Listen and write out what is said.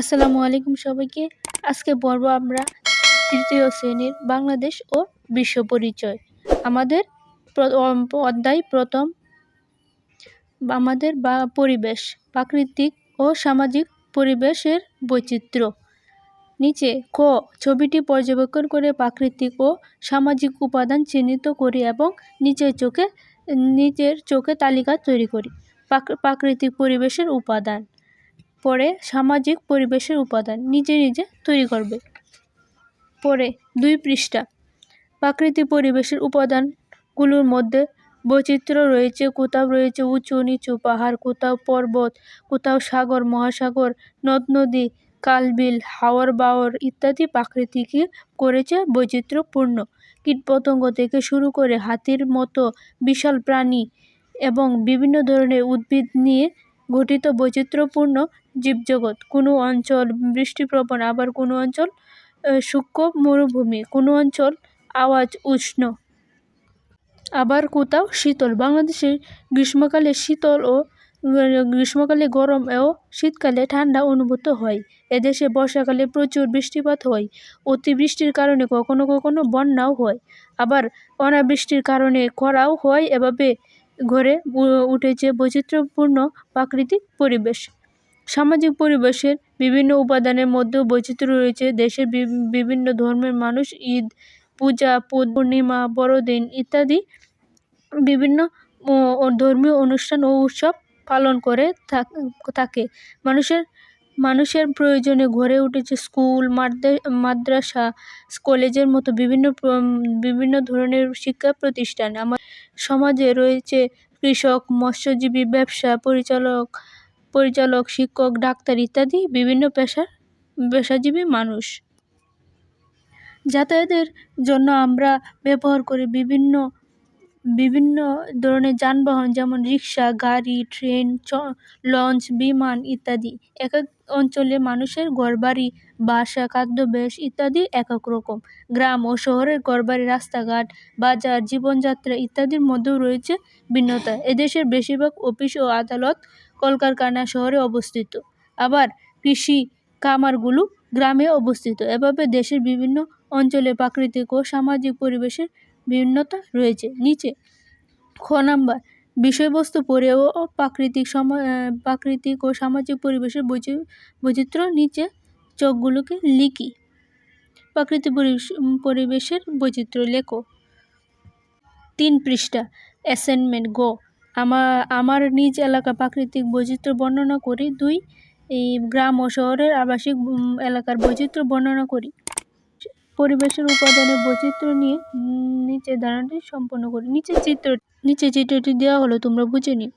আসসালামু আলাইকুম সবাইকে। আজকে পড়ব আমরা তৃতীয় শ্রেণীর বাংলাদেশ ও বিশ্ব পরিচয়। আমাদের অধ্যায় প্রথম, আমাদের পরিবেশ, প্রাকৃতিক ও সামাজিক পরিবেশের বৈচিত্র্য। নিচে ক, ছবিটি পর্যবেক্ষণ করে প্রাকৃতিক ও সামাজিক উপাদান চিহ্নিত করি এবং নিজের চোখে তালিকা তৈরি করি। প্রাকৃতিক পরিবেশের উপাদান, পরে সামাজিক পরিবেশের উপাদান নিজে তৈরি করবে। পরে 2 পৃষ্ঠা। প্রাকৃতিক পরিবেশের উপাদানগুলোর মধ্যে বৈচিত্র্য রয়েছে। কোথাও রয়েছে উঁচু নিচু পাহাড়, কোথাও পর্বত, কোথাও সাগর মহাসাগর, নদ নদী, খাল-বিল, হাওর বাওর ইত্যাদি প্রাকৃতিকই করেছে বৈচিত্র্যপূর্ণ। কীটপতঙ্গ থেকে শুরু করে হাতির মতো বিশাল প্রাণী এবং বিভিন্ন ধরনের উদ্ভিদ নিয়ে গঠিত বৈচিত্র্যপূর্ণ জীবজগৎ। কোনো অঞ্চল বৃষ্টিপ্রবণ, আবার কোনো অঞ্চল শুষ্ক মরুভূমি, কোনো অঞ্চল আওয়াজ উষ্ণ, আবার কোথাও শীতল। বাংলাদেশে গ্রীষ্মকালে শীতল ও গ্রীষ্মকালে গরম ও শীতকালে ঠান্ডা অনুভূত হয়। এদেশে বর্ষাকালে প্রচুর বৃষ্টিপাত হয়। অতিবৃষ্টির কারণে কখনো কখনো বন্যাও হয়, আবার অনাবৃষ্টির কারণে খরাও হয়। এভাবে গড়ে উঠেছে বৈচিত্র্যপূর্ণ প্রাকৃতিক পরিবেশ। সামাজিক পরিবেশের বিভিন্ন উপাদানের মধ্যেও বৈচিত্র্য রয়েছে। দেশের বিভিন্ন ধর্মের মানুষ ঈদ, পূজা, পূর্ণিমা, বড়দিন ইত্যাদি বিভিন্ন ধর্মীয় অনুষ্ঠান ও উৎসব পালন করে থাকে। মানুষের প্রয়োজনে গড়ে উঠেছে স্কুল, মাদ্রাসা, কলেজের মতো বিভিন্ন ধরনের শিক্ষা প্রতিষ্ঠান। আমার সমাজে রয়েছে কৃষক, মৎস্যজীবী, ব্যবসা পরিচালক, শিক্ষক, ডাক্তার ইত্যাদি বিভিন্ন পেশাজীবী মানুষ। যাতায়াতের জন্য আমরা ব্যবহার করি বিভিন্ন ধরনের যানবাহন, যেমন রিক্সা, গাড়ি, ট্রেন, লঞ্চ, বিমান ইত্যাদি। এক এক অঞ্চলে মানুষের ঘরবাড়ি, বাসা, খাদ্যাভ্যাস ইত্যাদি এক এক রকম। গ্রাম ও শহরের ঘরবাড়ি, রাস্তাঘাট, বাজার, জীবনযাত্রা ইত্যাদির মধ্যেও রয়েছে ভিন্নতা। এদেশের বেশিরভাগ অফিস ও আদালত, কলকারখানা শহরে অবস্থিত, আবার কৃষি খামারগুলো গ্রামে অবস্থিত। এভাবে দেশের বিভিন্ন অঞ্চলে প্রাকৃতিক ও সামাজিক পরিবেশের ভিন্নতা রয়েছে। নিচে খ নাম্বার, বিষয়বস্তু পড়ে ও প্রাকৃতিক ও সামাজিক পরিবেশের বৈচিত্র্য নিচে চোখগুলোকে লিখি। প্রাকৃতিক পরিবেশের বৈচিত্র্য লেখো। 3 পৃষ্ঠা। অ্যাসাইনমেন্ট গ, আমার নিজ এলাকা প্রাকৃতিক বৈচিত্র্য বর্ণনা করি। 2, গ্রাম ও শহরের আবাসিক এলাকার বৈচিত্র্য বর্ণনা করি। পরিবেশের উপাদানের বৈচিত্র্য নিয়ে নিচে ধারণাটি সম্পন্ন করি। নিচে চিত্রটি দেওয়া হলো, তোমরা বুঝে নিও।